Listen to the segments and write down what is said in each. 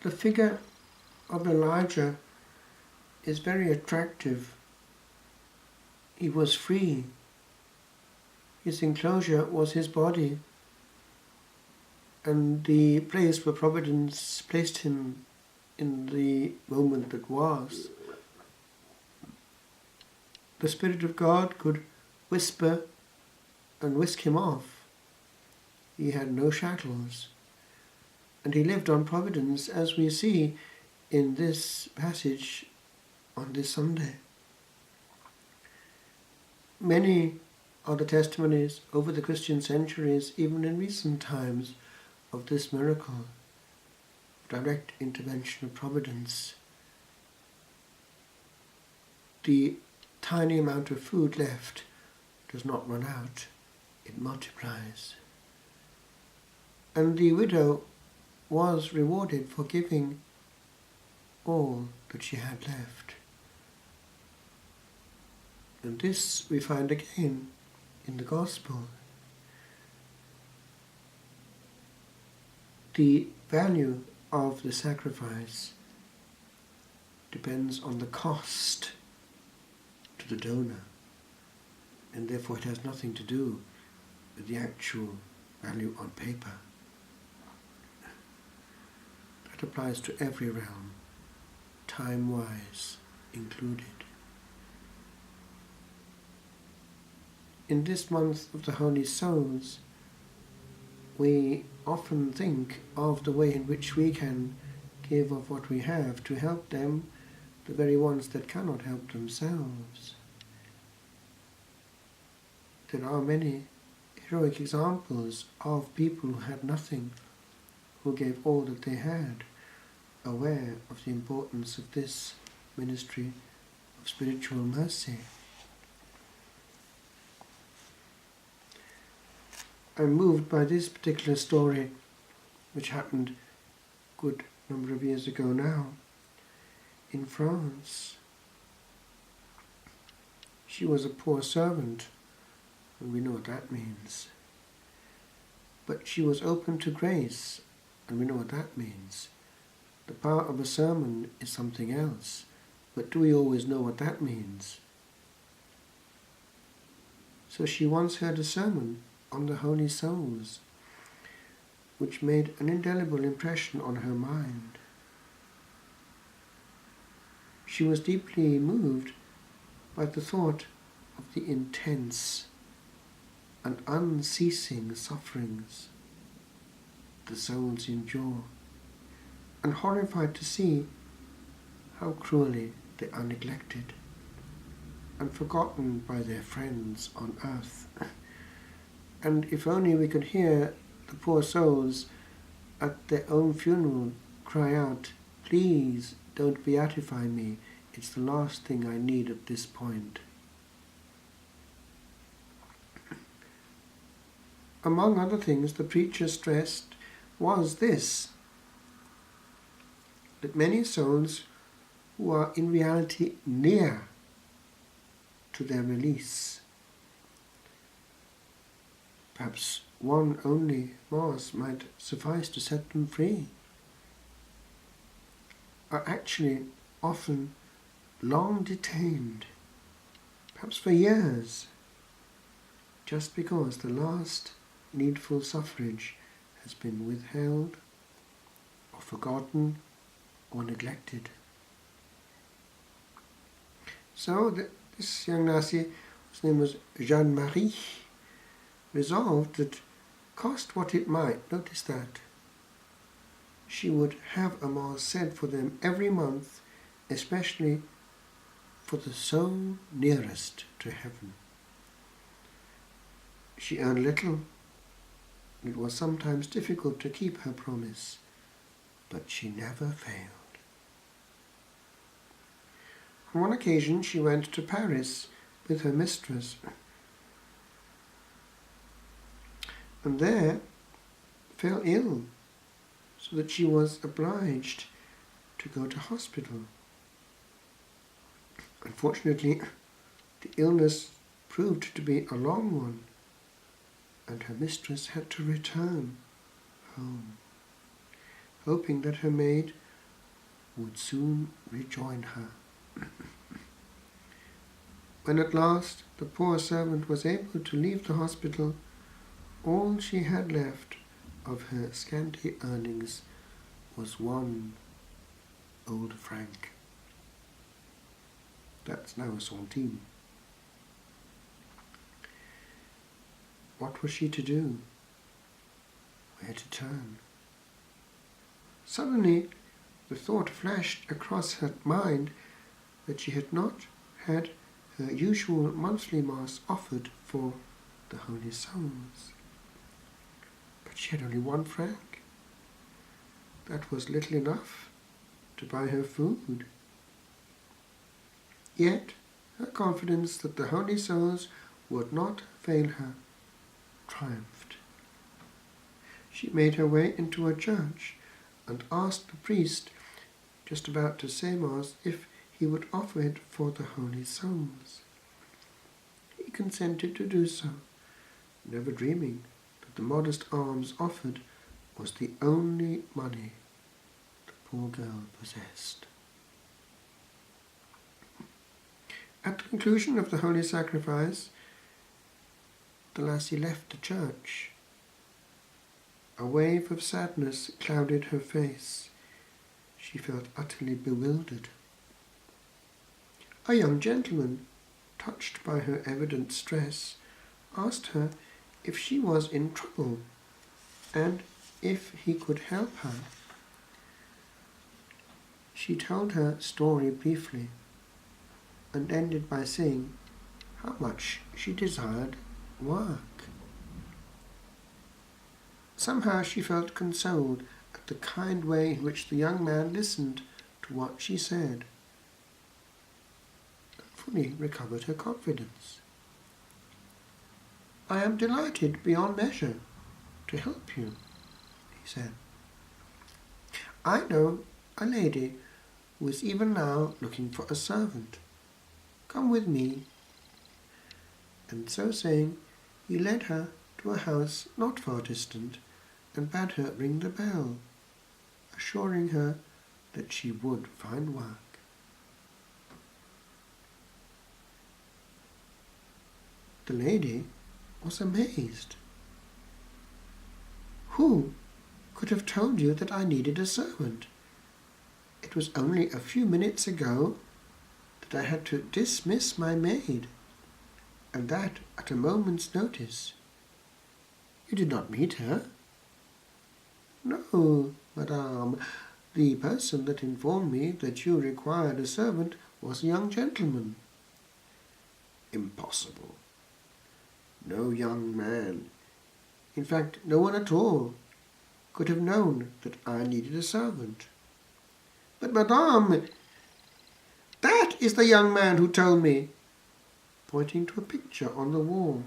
The figure of Elijah is very attractive. He was free. His enclosure was his body, and the place where Providence placed him in the moment that was. The Spirit of God could whisper and whisk him off. He had no shackles, and he lived on Providence, as we see in this passage on this Sunday. Many are the testimonies over the Christian centuries, even in recent times, of this miracle, direct intervention of Providence. The tiny amount of food left does not run out, it multiplies. And the widow was rewarded for giving all that she had left. And this we find again in the Gospel. The value of the sacrifice depends on the cost to the donor, and therefore it has nothing to do with the actual value on paper. That applies to every realm, time-wise included. In this month of the Holy Souls, we often think of the way in which we can give of what we have to help them, the very ones that cannot help themselves. There are many heroic examples of people who had nothing, who gave all that they had, aware of the importance of this ministry of spiritual mercy. I'm moved by this particular story, which happened a good number of years ago now, in France. She was a poor servant, and we know what that means. But she was open to grace, and we know what that means. The power of a sermon is something else, but do we always know what that means? So she once heard a sermon on the Holy Souls, which made an indelible impression on her mind. She was deeply moved by the thought of the intense and unceasing sufferings the souls endure, and horrified to see how cruelly they are neglected and forgotten by their friends on earth. And if only we could hear the poor souls at their own funeral cry out, "Please don't beatify me, it's the last thing I need at this point." Among other things, the preacher stressed was this, that many souls who are in reality near to their release, perhaps one only Mass might suffice to set them free, are actually often long detained, perhaps for years, just because the last needful suffrage has been withheld or forgotten or neglected. So this young lassie, whose name was Jeanne-Marie, resolved that, cost what it might, notice that, she would have a Mass said for them every month, especially for the soul nearest to heaven. She earned little. It was sometimes difficult to keep her promise, but she never failed. On one occasion she went to Paris with her mistress, and there fell ill, so that she was obliged to go to hospital. Unfortunately, the illness proved to be a long one, and her mistress had to return home, hoping that her maid would soon rejoin her. When at last the poor servant was able to leave the hospital, all she had left of her scanty earnings was 1 old franc. That's now a centime. What was she to do? Where to turn? Suddenly the thought flashed across her mind that she had not had her usual monthly mass offered for the Holy Souls. But she had only 1 franc. That was little enough to buy her food. Yet her confidence that the Holy Souls would not fail her triumphed. She made her way into a church and asked the priest, just about to say Mass, if he would offer it for the Holy Souls. He consented to do so, never dreaming that the modest alms offered was the only money the poor girl possessed. At the conclusion of the Holy Sacrifice, the lassie left the church. A wave of sadness clouded her face. She felt utterly bewildered. A young gentleman, touched by her evident stress, asked her if she was in trouble and if he could help her. She told her story briefly and ended by saying how much she desired work. Somehow she felt consoled at the kind way in which the young man listened to what she said, and fully recovered her confidence. "I am delighted beyond measure to help you," he said. "I know a lady who is even now looking for a servant. Come with me." And so saying, he led her to a house not far distant and bade her ring the bell, assuring her that she would find work. The lady was amazed. "Who could have told you that I needed a servant? It was only a few minutes ago that I had to dismiss my maid, and that at a moment's notice. You did not meet her?" "No, madame. The person that informed me that you required a servant was a young gentleman." "Impossible. No young man, in fact no one at all, could have known that I needed a servant." "But madame, that is the young man who told me," pointing to a picture on the wall.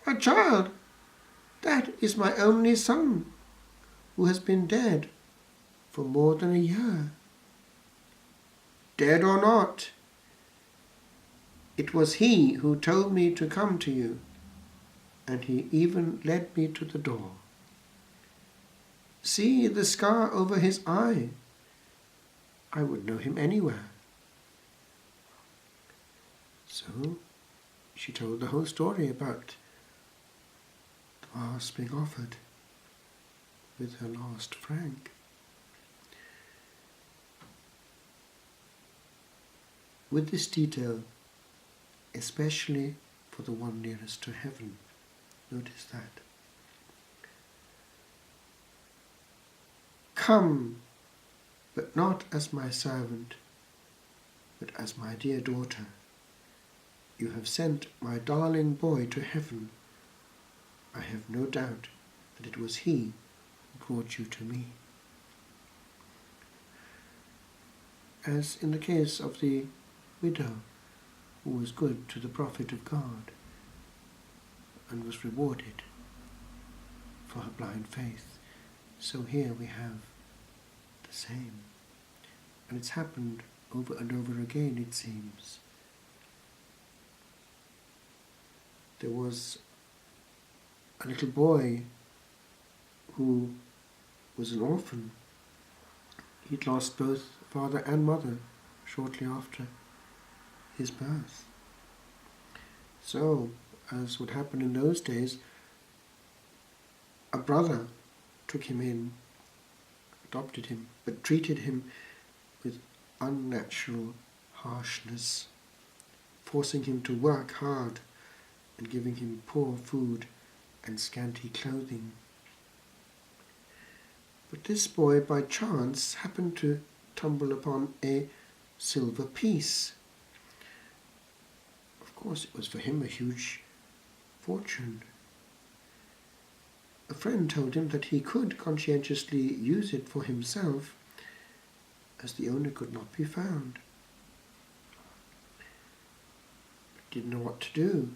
"Why, child, that is my only son, who has been dead for more than a year." "Dead or not, it was he who told me to come to you, and he even led me to the door. See the scar over his eye. I would know him anywhere." So she told the whole story about the Mass being offered with her last franc. With this detail, especially for the one nearest to heaven, notice that. "Come, but not as my servant, but as my dear daughter. You have sent my darling boy to heaven. I have no doubt that it was he who brought you to me." As in the case of the widow who was good to the prophet of God and was rewarded for her blind faith, so here we have the same. And it's happened over and over again, it seems. There was a little boy who was an orphan, He'd lost both father and mother shortly after his birth. So, as would happen in those days, a brother took him in, adopted him, but treated him with unnatural harshness, forcing him to work hard and giving him poor food and scanty clothing. But this boy, by chance, happened to tumble upon a silver piece. Of course, it was for him a huge fortune. A friend told him that he could conscientiously use it for himself, as the owner could not be found. But didn't know what to do.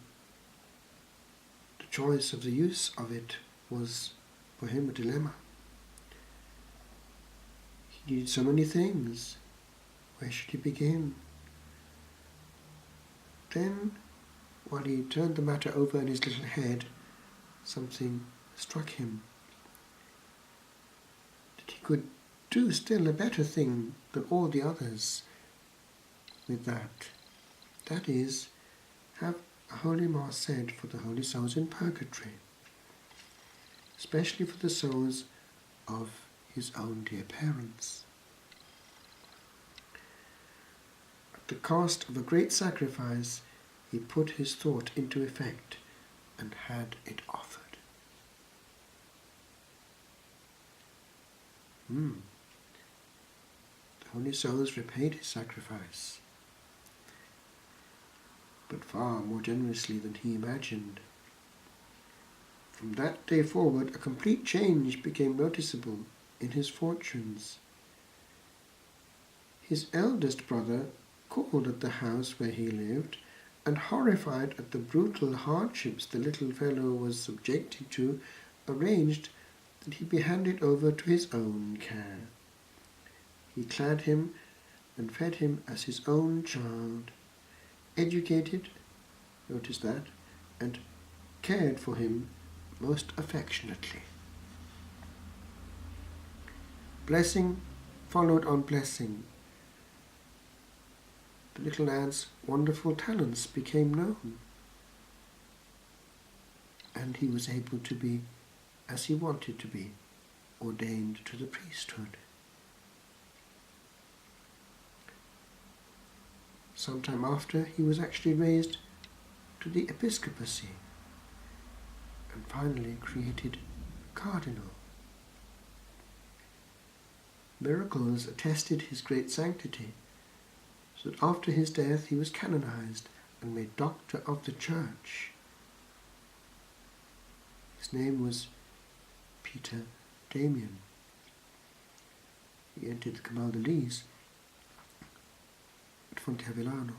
The choice of the use of it was for him a dilemma. He needed so many things. Where should he begin? Then, while he turned the matter over in his little head, something struck him. That he could do still a better thing than all the others with that. That is, have a holy mass said for the holy souls in purgatory, especially for the souls of his own dear parents. At the cost of a great sacrifice, he put his thought into effect and had it offered. The holy souls repaid his sacrifice, but far more generously than he imagined. From that day forward, a complete change became noticeable in his fortunes. His eldest brother called at the house where he lived, and horrified at the brutal hardships the little fellow was subjected to, arranged that he be handed over to his own care. He clad him and fed him as his own child, educated, notice that, and cared for him most affectionately. Blessing followed on blessing. The little lad's wonderful talents became known, and he was able to be, as he wanted to be, ordained to the priesthood. Sometime after, he was actually raised to the episcopacy, and finally created cardinal. Miracles attested his great sanctity, so that after his death he was canonized and made doctor of the church. His name was Peter Damian. He entered the Camaldolese at Fontevellano,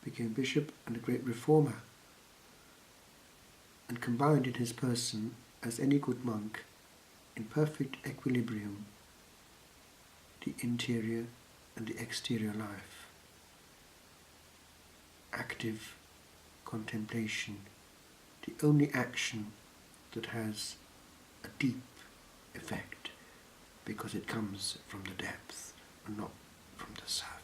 became bishop and a great reformer, and combined in his person, as any good monk, in perfect equilibrium, the interior and the exterior life. Active contemplation, the only action that has a deep effect, because it comes from the depth and not from the surface.